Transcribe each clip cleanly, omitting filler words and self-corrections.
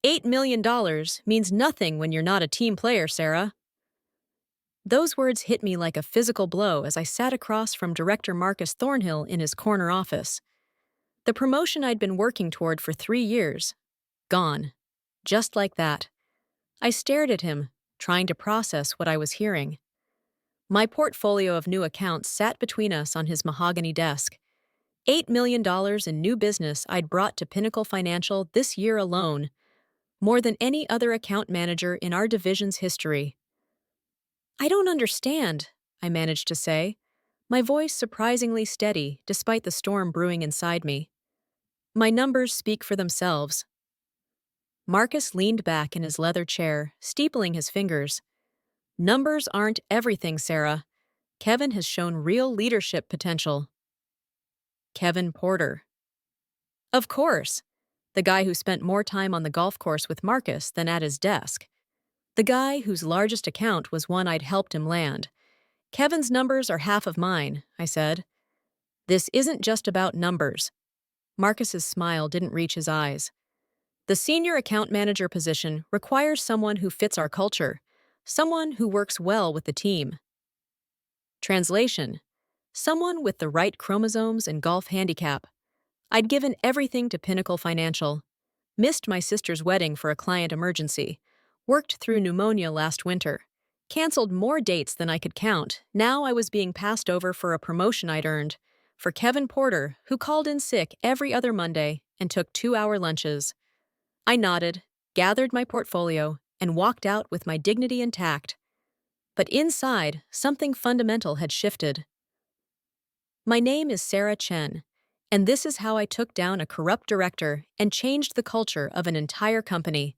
$8 million means nothing when you're not a team player, Sarah. Those words hit me like a physical blow as I sat across from Director Marcus Thornhill in his corner office. The promotion I'd been working toward for 3 years. Gone. Just like that. I stared at him, trying to process what I was hearing. My portfolio of new accounts sat between us on his mahogany desk. $8 million in new business I'd brought to Pinnacle Financial this year alone, more than any other account manager in our division's history. I don't understand, I managed to say, my voice surprisingly steady despite the storm brewing inside me. My numbers speak for themselves. Marcus leaned back in his leather chair, steepling his fingers. Numbers aren't everything, Sarah. Kevin has shown real leadership potential. Kevin Porter. Of course. The guy who spent more time on the golf course with Marcus than at his desk. The guy whose largest account was one I'd helped him land. Kevin's numbers are half of mine, I said. This isn't just about numbers. Marcus's smile didn't reach his eyes. The senior account manager position requires someone who fits our culture, someone who works well with the team. Translation: someone with the right chromosomes and golf handicap. I'd given everything to Pinnacle Financial. Missed my sister's wedding for a client emergency. Worked through pneumonia last winter. Canceled more dates than I could count. Now I was being passed over for a promotion I'd earned. For Kevin Porter, who called in sick every other Monday and took 2-hour lunches. I nodded, gathered my portfolio, and walked out with my dignity intact. But inside, something fundamental had shifted. My name is Sarah Chen, and this is how I took down a corrupt director and changed the culture of an entire company.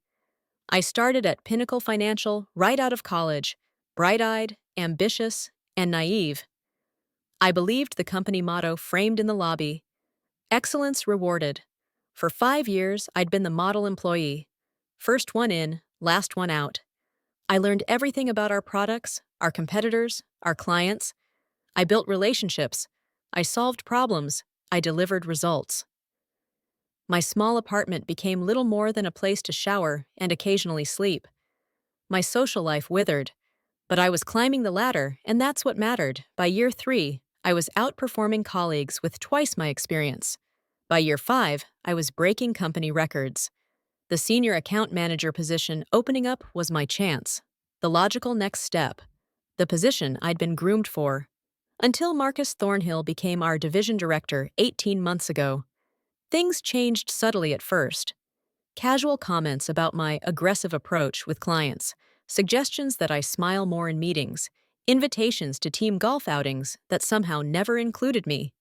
I started at Pinnacle Financial right out of college, bright-eyed, ambitious, and naive. I believed the company motto framed in the lobby: excellence rewarded. For 5 years, I'd been the model employee. First one in, last one out. I learned everything about our products, our competitors, our clients. I built relationships. I solved problems. I delivered results. My small apartment became little more than a place to shower and occasionally sleep. My social life withered, but I was climbing the ladder, and that's what mattered. By year 3, I was outperforming colleagues with twice my experience. By year 5, I was breaking company records. The senior account manager position opening up was my chance, the logical next step, the position I'd been groomed for. Until Marcus Thornhill became our division director 18 months ago. Things changed subtly at first. Casual comments about my aggressive approach with clients, suggestions that I smile more in meetings, invitations to team golf outings that somehow never included me.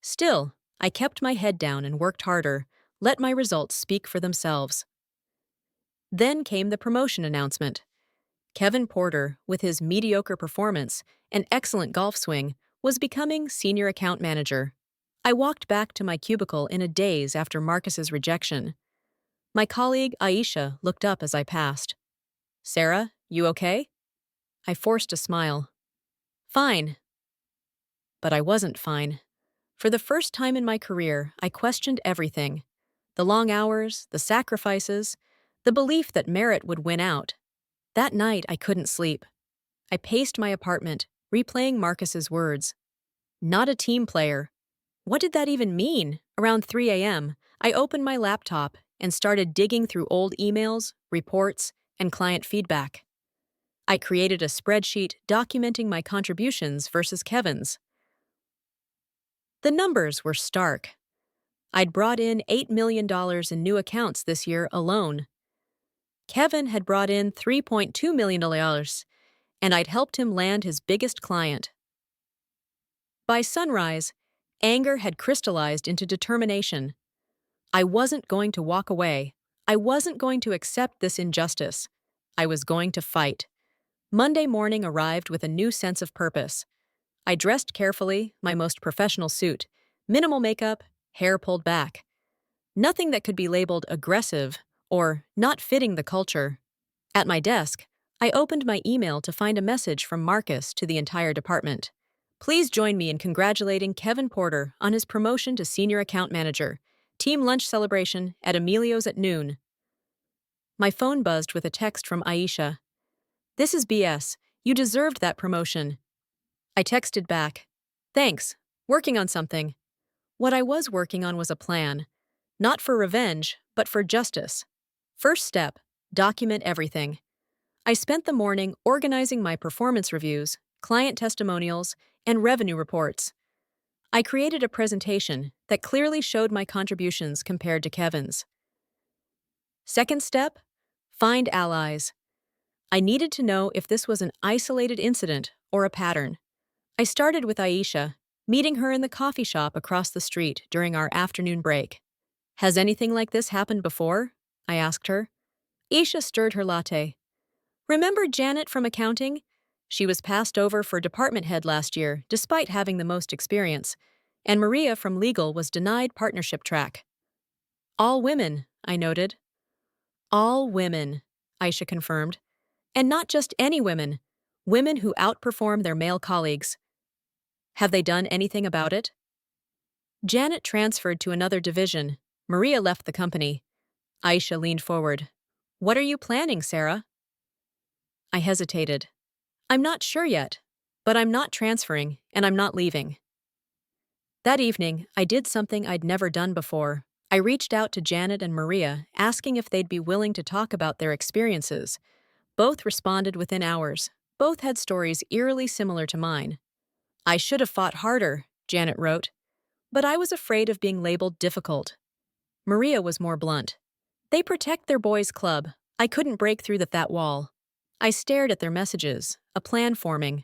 Still, I kept my head down and worked harder, let my results speak for themselves. Then came the promotion announcement. Kevin Porter, with his mediocre performance and excellent golf swing, was becoming senior account manager. I walked back to my cubicle in a daze after Marcus's rejection. My colleague, Aisha, looked up as I passed. "Sarah, you okay?" I forced a smile. "Fine." But I wasn't fine. For the first time in my career, I questioned everything. The long hours, the sacrifices, the belief that merit would win out. That night, I couldn't sleep. I paced my apartment, replaying Marcus's words. Not a team player. What did that even mean? Around 3 a.m., I opened my laptop and started digging through old emails, reports, and client feedback. I created a spreadsheet documenting my contributions versus Kevin's. The numbers were stark. I'd brought in $8 million in new accounts this year alone. Kevin had brought in $3.2 million, and I'd helped him land his biggest client. By sunrise, anger had crystallized into determination. I wasn't going to walk away. I wasn't going to accept this injustice. I was going to fight. Monday morning arrived with a new sense of purpose. I dressed carefully, my most professional suit, minimal makeup, hair pulled back. Nothing that could be labeled aggressive or not fitting the culture. At my desk, I opened my email to find a message from Marcus to the entire department. "Please join me in congratulating Kevin Porter on his promotion to senior account manager. Team lunch celebration at Emilio's at noon." My phone buzzed with a text from Aisha. "This is BS. You deserved that promotion." I texted back. "Thanks. Working on something." What I was working on was a plan. Not for revenge, but for justice. First step: document everything. I spent the morning organizing my performance reviews, client testimonials, and revenue reports. I created a presentation that clearly showed my contributions compared to Kevin's. Second step: find allies. I needed to know if this was an isolated incident or a pattern. I started with Aisha, meeting her in the coffee shop across the street during our afternoon break. "Has anything like this happened before?" I asked her. Aisha stirred her latte. "Remember Janet from accounting? She was passed over for department head last year, despite having the most experience. And Maria from legal was denied partnership track." "All women," I noted. "All women," Aisha confirmed. "And not just any women. Women who outperform their male colleagues. Have they done anything about it?" "Janet transferred to another division. Maria left the company." Aisha leaned forward. "What are you planning, Sarah?" I hesitated. "I'm not sure yet, but I'm not transferring, and I'm not leaving." That evening, I did something I'd never done before. I reached out to Janet and Maria, asking if they'd be willing to talk about their experiences. Both responded within hours. Both had stories eerily similar to mine. "I should have fought harder," Janet wrote, "but I was afraid of being labeled difficult." Maria was more blunt. "They protect their boys' club. I couldn't break through that wall." I stared at their messages, a plan forming.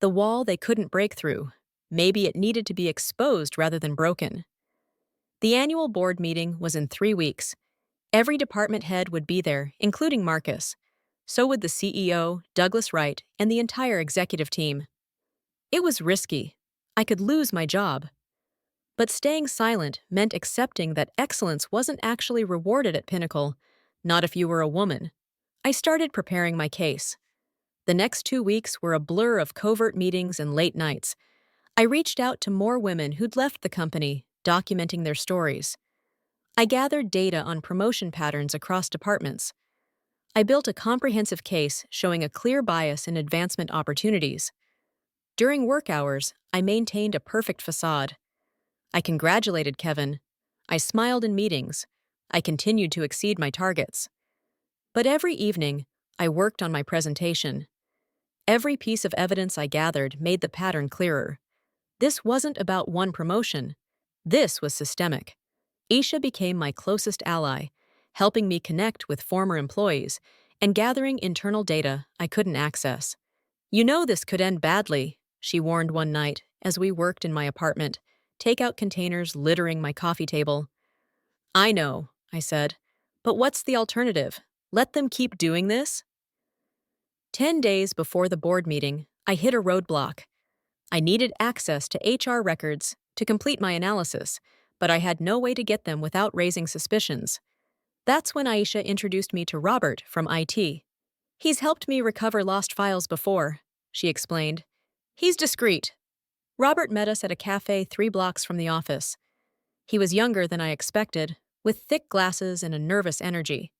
The wall they couldn't break through. Maybe it needed to be exposed rather than broken. The annual board meeting was in 3 weeks. Every department head would be there, including Marcus. So would the CEO, Douglas Wright, and the entire executive team. It was risky. I could lose my job. But staying silent meant accepting that excellence wasn't actually rewarded at Pinnacle, not if you were a woman. I started preparing my case. The next 2 weeks were a blur of covert meetings and late nights. I reached out to more women who'd left the company, documenting their stories. I gathered data on promotion patterns across departments. I built a comprehensive case showing a clear bias in advancement opportunities. During work hours, I maintained a perfect facade. I congratulated Kevin. I smiled in meetings. I continued to exceed my targets. But every evening, I worked on my presentation. Every piece of evidence I gathered made the pattern clearer. This wasn't about one promotion. This was systemic. Aisha became my closest ally, helping me connect with former employees and gathering internal data I couldn't access. "You know this could end badly," she warned one night as we worked in my apartment, takeout containers littering my coffee table. "I know," I said. "But what's the alternative? Let them keep doing this?" 10 days before the board meeting, I hit a roadblock. I needed access to HR records to complete my analysis, but I had no way to get them without raising suspicions. That's when Aisha introduced me to Robert from IT. "He's helped me recover lost files before," she explained. "He's discreet." Robert met us at a cafe 3 blocks from the office. He was younger than I expected, with thick glasses and a nervous energy.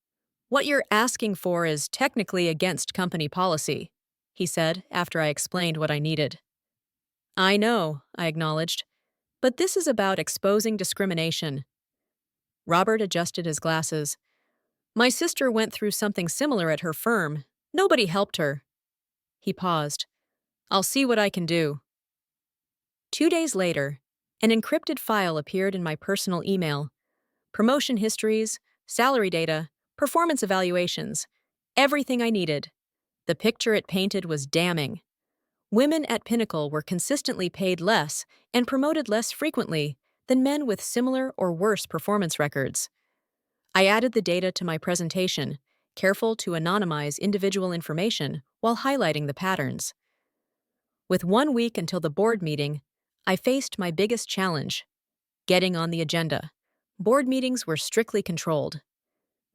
"What you're asking for is technically against company policy," he said after I explained what I needed. "I know," I acknowledged, "but this is about exposing discrimination." Robert adjusted his glasses. "My sister went through something similar at her firm. Nobody helped her." He paused. "I'll see what I can do." 2 days later, an encrypted file appeared in my personal email. Promotion histories, salary data, performance evaluations, everything I needed. The picture it painted was damning. Women at Pinnacle were consistently paid less and promoted less frequently than men with similar or worse performance records. I added the data to my presentation, careful to anonymize individual information while highlighting the patterns. With 1 week until the board meeting, I faced my biggest challenge: getting on the agenda. Board meetings were strictly controlled.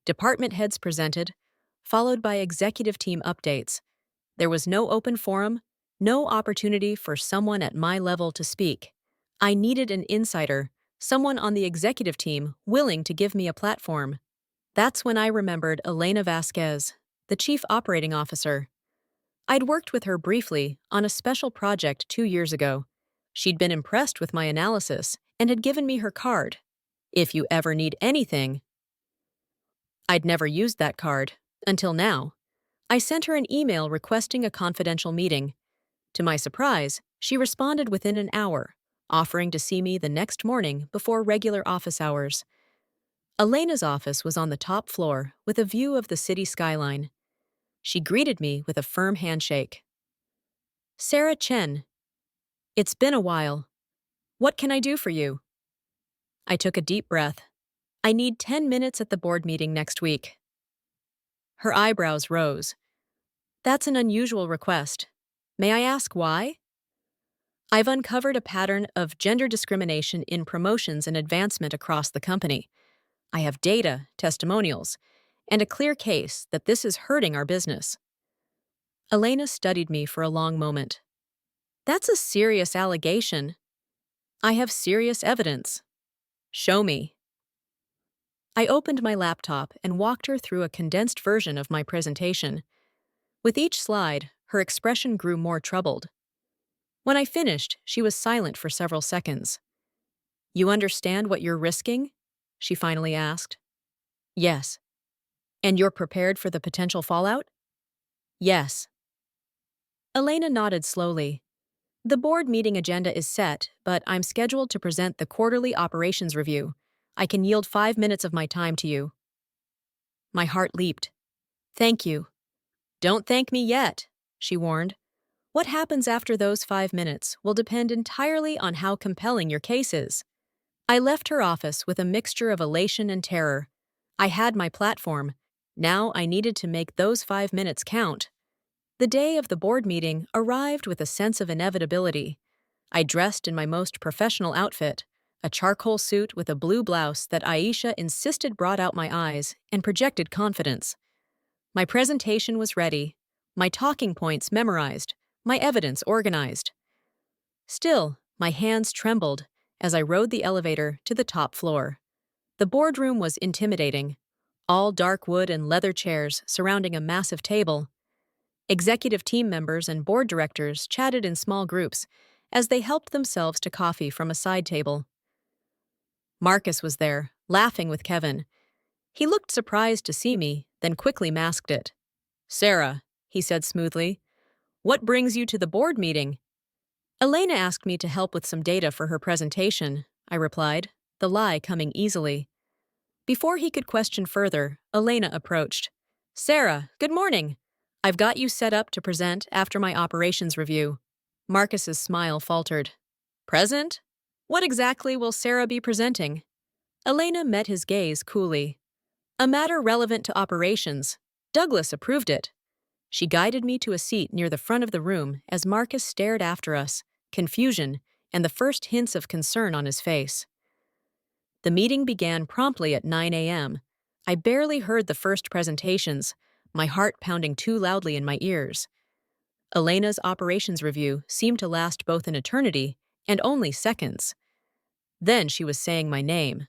Department heads presented, followed by executive team updates. There was no open forum, no opportunity for someone at my level to speak. I needed an insider, someone on the executive team willing to give me a platform. That's when I remembered Elena Vasquez, the chief operating officer. I'd worked with her briefly on a special project 2 years ago. She'd been impressed with my analysis and had given me her card. If you ever need anything. I'd never used that card, until now. I sent her an email requesting a confidential meeting. To my surprise, she responded within an hour, offering to see me the next morning before regular office hours. Elena's office was on the top floor with a view of the city skyline. She greeted me with a firm handshake. Sarah Chen, it's been a while. What can I do for you? I took a deep breath. I need 10 minutes at the board meeting next week. Her eyebrows rose. That's an unusual request. May I ask why? I've uncovered a pattern of gender discrimination in promotions and advancement across the company. I have data, testimonials, and a clear case that this is hurting our business. Elena studied me for a long moment. That's a serious allegation. I have serious evidence. Show me. I opened my laptop and walked her through a condensed version of my presentation. With each slide, her expression grew more troubled. When I finished, she was silent for several seconds. You understand what you're risking? She finally asked. Yes. And you're prepared for the potential fallout? Yes. Elena nodded slowly. The board meeting agenda is set, but I'm scheduled to present the quarterly operations review. I can yield 5 minutes of my time to you. My heart leaped. Thank you. Don't thank me yet, she warned. What happens after those 5 minutes will depend entirely on how compelling your case is. I left her office with a mixture of elation and terror. I had my platform. Now I needed to make those 5 minutes count. The day of the board meeting arrived with a sense of inevitability. I dressed in my most professional outfit, a charcoal suit with a blue blouse that Aisha insisted brought out my eyes and projected confidence. My presentation was ready, my talking points memorized, my evidence organized. Still, my hands trembled as I rode the elevator to the top floor. The boardroom was intimidating, all dark wood and leather chairs surrounding a massive table. Executive team members and board directors chatted in small groups as they helped themselves to coffee from a side table. Marcus was there, laughing with Kevin. He looked surprised to see me, then quickly masked it. Sarah, he said smoothly, what brings you to the board meeting? Elena asked me to help with some data for her presentation, I replied, the lie coming easily. Before he could question further, Elena approached. Sarah, good morning. I've got you set up to present after my operations review. Marcus's smile faltered. Present? What exactly will Sarah be presenting? Elena met his gaze coolly. A matter relevant to operations. Douglas approved it. She guided me to a seat near the front of the room as Marcus stared after us, confusion and the first hints of concern on his face. The meeting began promptly at 9 a.m. I barely heard the first presentations, my heart pounding too loudly in my ears. Elena's operations review seemed to last both an eternity and only seconds. Then she was saying my name.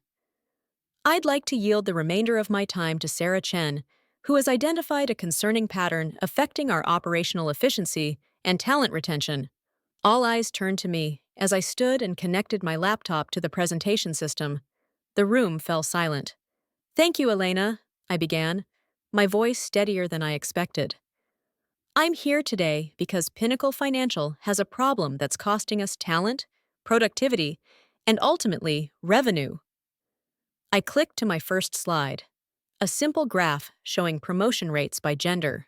I'd like to yield the remainder of my time to Sarah Chen, who has identified a concerning pattern affecting our operational efficiency and talent retention. All eyes turned to me as I stood and connected my laptop to the presentation system. The room fell silent. Thank you, Elena, I began, my voice steadier than I expected. I'm here today because Pinnacle Financial has a problem that's costing us talent, productivity, and ultimately, revenue. I clicked to my first slide, a simple graph showing promotion rates by gender.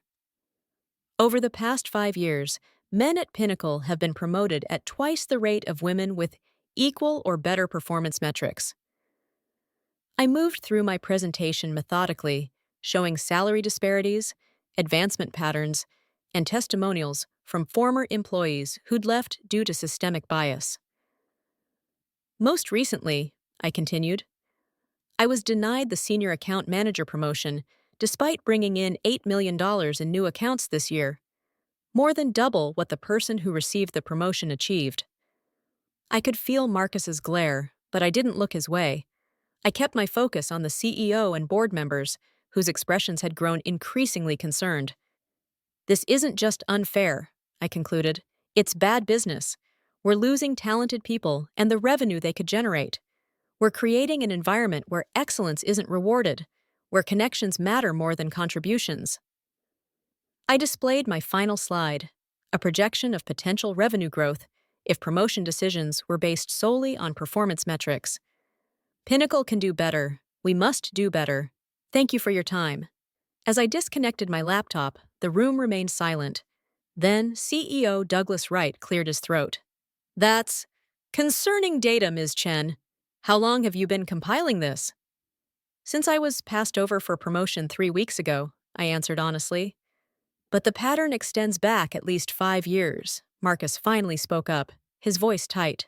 Over the past 5 years, men at Pinnacle have been promoted at twice the rate of women with equal or better performance metrics. I moved through my presentation methodically, showing salary disparities, advancement patterns, and testimonials from former employees who'd left due to systemic bias. Most recently, I continued, I was denied the senior account manager promotion despite bringing in $8 million in new accounts this year, more than double what the person who received the promotion achieved. I could feel Marcus's glare, but I didn't look his way. I kept my focus on the CEO and board members, whose expressions had grown increasingly concerned. This isn't just unfair, I concluded. It's bad business. We're losing talented people and the revenue they could generate. We're creating an environment where excellence isn't rewarded, where connections matter more than contributions. I displayed my final slide, a projection of potential revenue growth if promotion decisions were based solely on performance metrics. Pinnacle can do better. We must do better. Thank you for your time. As I disconnected my laptop, the room remained silent. Then CEO Douglas Wright cleared his throat. That's concerning data, Ms. Chen. How long have you been compiling this? Since I was passed over for promotion 3 weeks ago, I answered honestly. But the pattern extends back at least 5 years, Marcus finally spoke up, his voice tight.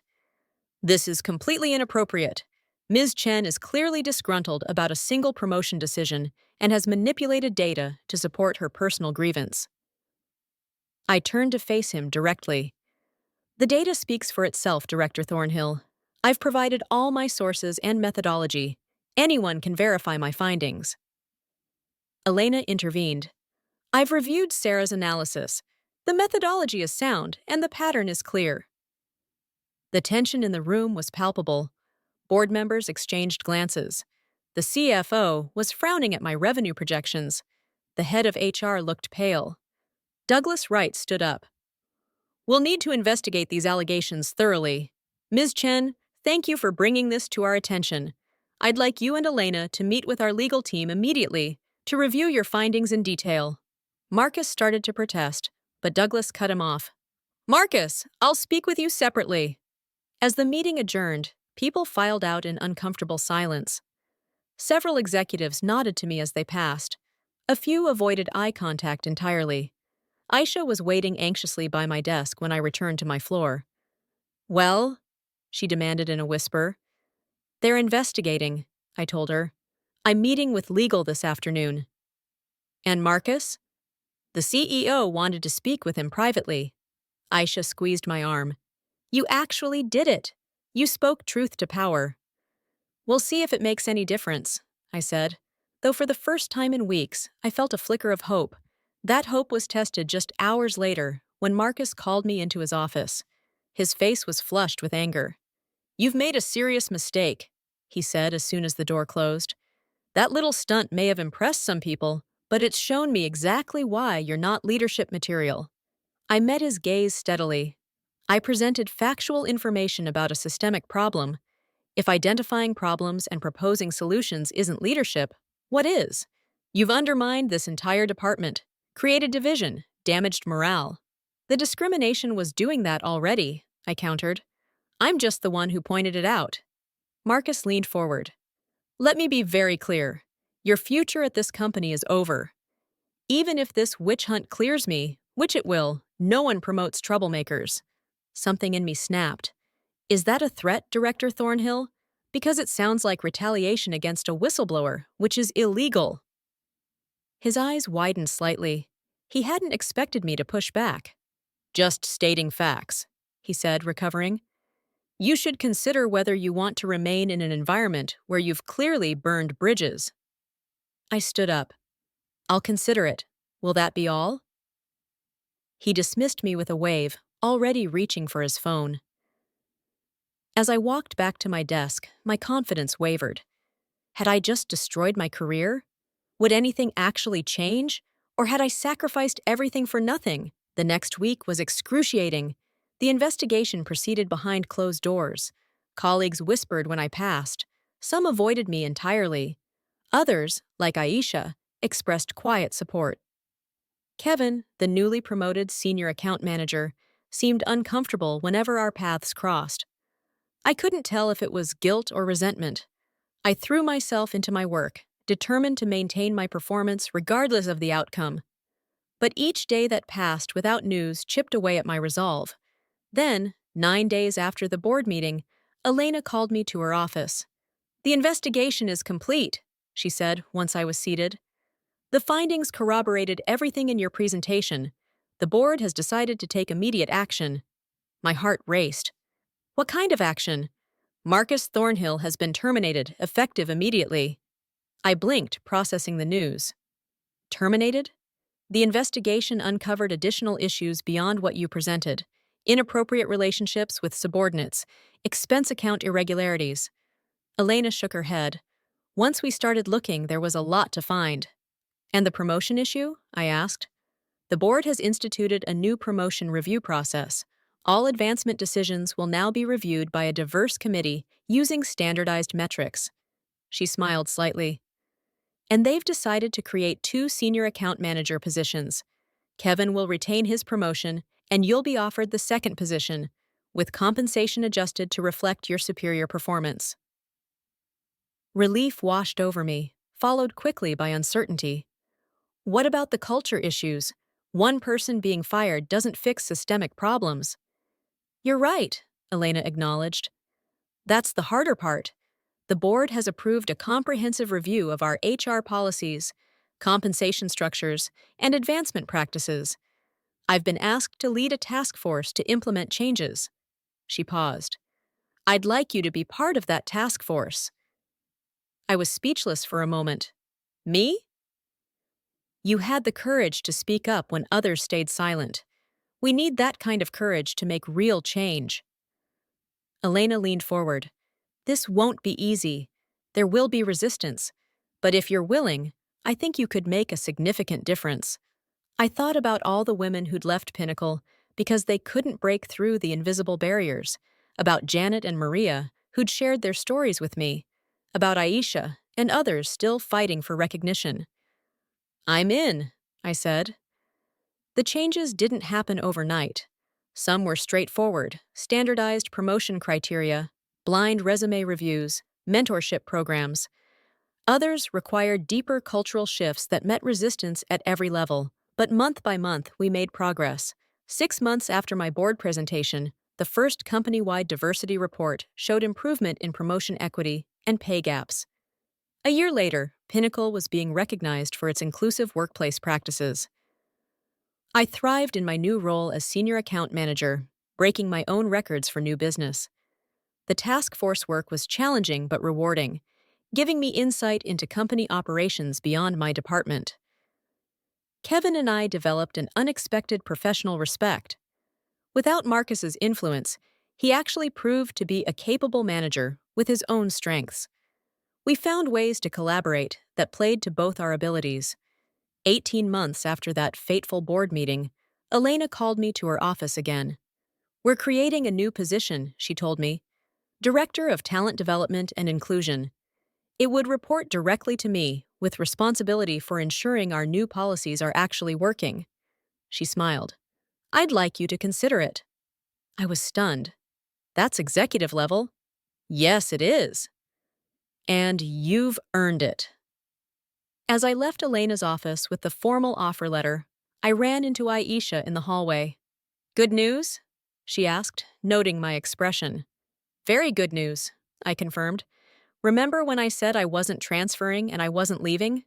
This is completely inappropriate. Ms. Chen is clearly disgruntled about a single promotion decision and has manipulated data to support her personal grievance. I turned to face him directly. The data speaks for itself, Director Thornhill. I've provided all my sources and methodology. Anyone can verify my findings. Elena intervened. I've reviewed Sarah's analysis. The methodology is sound, and the pattern is clear. The tension in the room was palpable. Board members exchanged glances. The CFO was frowning at my revenue projections. The head of HR looked pale. Douglas Wright stood up. We'll need to investigate these allegations thoroughly. Ms. Chen, thank you for bringing this to our attention. I'd like you and Elena to meet with our legal team immediately to review your findings in detail. Marcus started to protest, but Douglas cut him off. Marcus, I'll speak with you separately. As the meeting adjourned, people filed out in uncomfortable silence. Several executives nodded to me as they passed. A few avoided eye contact entirely. Aisha was waiting anxiously by my desk when I returned to my floor. Well? She demanded in a whisper. They're investigating, I told her. I'm meeting with legal this afternoon. And Marcus? The CEO wanted to speak with him privately. Aisha squeezed my arm. You actually did it. You spoke truth to power. We'll see if it makes any difference, I said, though for the first time in weeks, I felt a flicker of hope. That hope was tested just hours later when Marcus called me into his office. His face was flushed with anger. You've made a serious mistake, he said as soon as the door closed. That little stunt may have impressed some people, but it's shown me exactly why you're not leadership material. I met his gaze steadily. I presented factual information about a systemic problem. If identifying problems and proposing solutions isn't leadership, what is? You've undermined this entire department, created division, damaged morale. The discrimination was doing that already, I countered. I'm just the one who pointed it out. Marcus leaned forward. Let me be very clear. Your future at this company is over. Even if this witch hunt clears me, which it will, no one promotes troublemakers. Something in me snapped. Is that a threat, Director Thornhill? Because it sounds like retaliation against a whistleblower, which is illegal. His eyes widened slightly. He hadn't expected me to push back. Just stating facts, he said, recovering. You should consider whether you want to remain in an environment where you've clearly burned bridges. I stood up. I'll consider it. Will that be all? He dismissed me with a wave, already reaching for his phone. As I walked back to my desk, my confidence wavered. Had I just destroyed my career? Would anything actually change? Or had I sacrificed everything for nothing? The next week was excruciating. The investigation proceeded behind closed doors. Colleagues whispered when I passed. Some avoided me entirely. Others, like Aisha, expressed quiet support. Kevin, the newly promoted senior account manager, seemed uncomfortable whenever our paths crossed. I couldn't tell if it was guilt or resentment. I threw myself into my work, determined to maintain my performance regardless of the outcome. But each day that passed without news chipped away at my resolve. Then, 9 days after the board meeting, Elena called me to her office. The investigation is complete, she said once I was seated. The findings corroborated everything in your presentation. The board has decided to take immediate action. My heart raced. What kind of action? Marcus Thornhill has been terminated, effective immediately. I blinked, processing the news. Terminated? The investigation uncovered additional issues beyond what you presented: inappropriate relationships with subordinates, expense account irregularities. Elena shook her head. Once we started looking, there was a lot to find. And the promotion issue? I asked. The board has instituted a new promotion review process. All advancement decisions will now be reviewed by a diverse committee using standardized metrics. She smiled slightly. And they've decided to create 2 senior account manager positions. Kevin will retain his promotion, and you'll be offered the second position, with compensation adjusted to reflect your superior performance. Relief washed over me, followed quickly by uncertainty. What about the culture issues? One person being fired doesn't fix systemic problems. You're right, Elena acknowledged. That's the harder part. The board has approved a comprehensive review of our HR policies, compensation structures, and advancement practices. I've been asked to lead a task force to implement changes. She paused. I'd like you to be part of that task force. I was speechless for a moment. Me? You had the courage to speak up when others stayed silent. We need that kind of courage to make real change. Elena leaned forward. This won't be easy. There will be resistance. But if you're willing, I think you could make a significant difference. I thought about all the women who'd left Pinnacle because they couldn't break through the invisible barriers, about Janet and Maria, who'd shared their stories with me, about Aisha and others still fighting for recognition. I'm in, I said. The changes didn't happen overnight. Some were straightforward, standardized promotion criteria, blind resume reviews, mentorship programs. Others required deeper cultural shifts that met resistance at every level. But month by month, we made progress. 6 months after my board presentation, the first company-wide diversity report showed improvement in promotion equity and pay gaps. A year later, Pinnacle was being recognized for its inclusive workplace practices. I thrived in my new role as senior account manager, breaking my own records for new business. The task force work was challenging but rewarding, giving me insight into company operations beyond my department. Kevin and I developed an unexpected professional respect. Without Marcus's influence, he actually proved to be a capable manager with his own strengths. We found ways to collaborate that played to both our abilities. 18 months after that fateful board meeting, Elena called me to her office again. We're creating a new position, she told me. Director of Talent Development and Inclusion. It would report directly to me, with responsibility for ensuring our new policies are actually working. She smiled. I'd like you to consider it. I was stunned. That's executive level? Yes, it is. And you've earned it. As I left Elena's office with the formal offer letter, I ran into Aisha in the hallway. Good news? She asked, noting my expression. Very good news, I confirmed. Remember when I said I wasn't transferring and I wasn't leaving?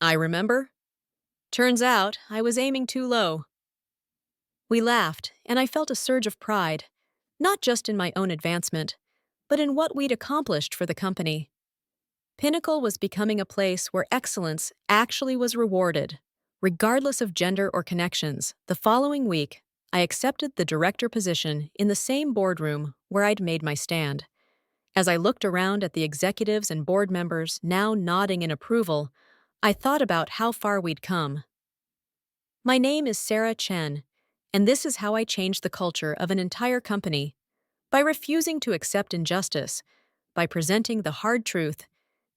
I remember. Turns out I was aiming too low. We laughed, and I felt a surge of pride, not just in my own advancement, but in what we'd accomplished for the company. Pinnacle was becoming a place where excellence actually was rewarded. Regardless of gender or connections, the following week, I accepted the director position in the same boardroom where I'd made my stand. As I looked around at the executives and board members now nodding in approval, I thought about how far we'd come. My name is Sarah Chen, and this is how I changed the culture of an entire company. By refusing to accept injustice, by presenting the hard truth,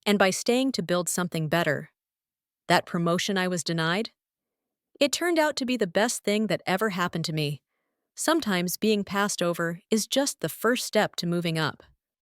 and by staying to build something better. That promotion I was denied? It turned out to be the best thing that ever happened to me. Sometimes being passed over is just the first step to moving up.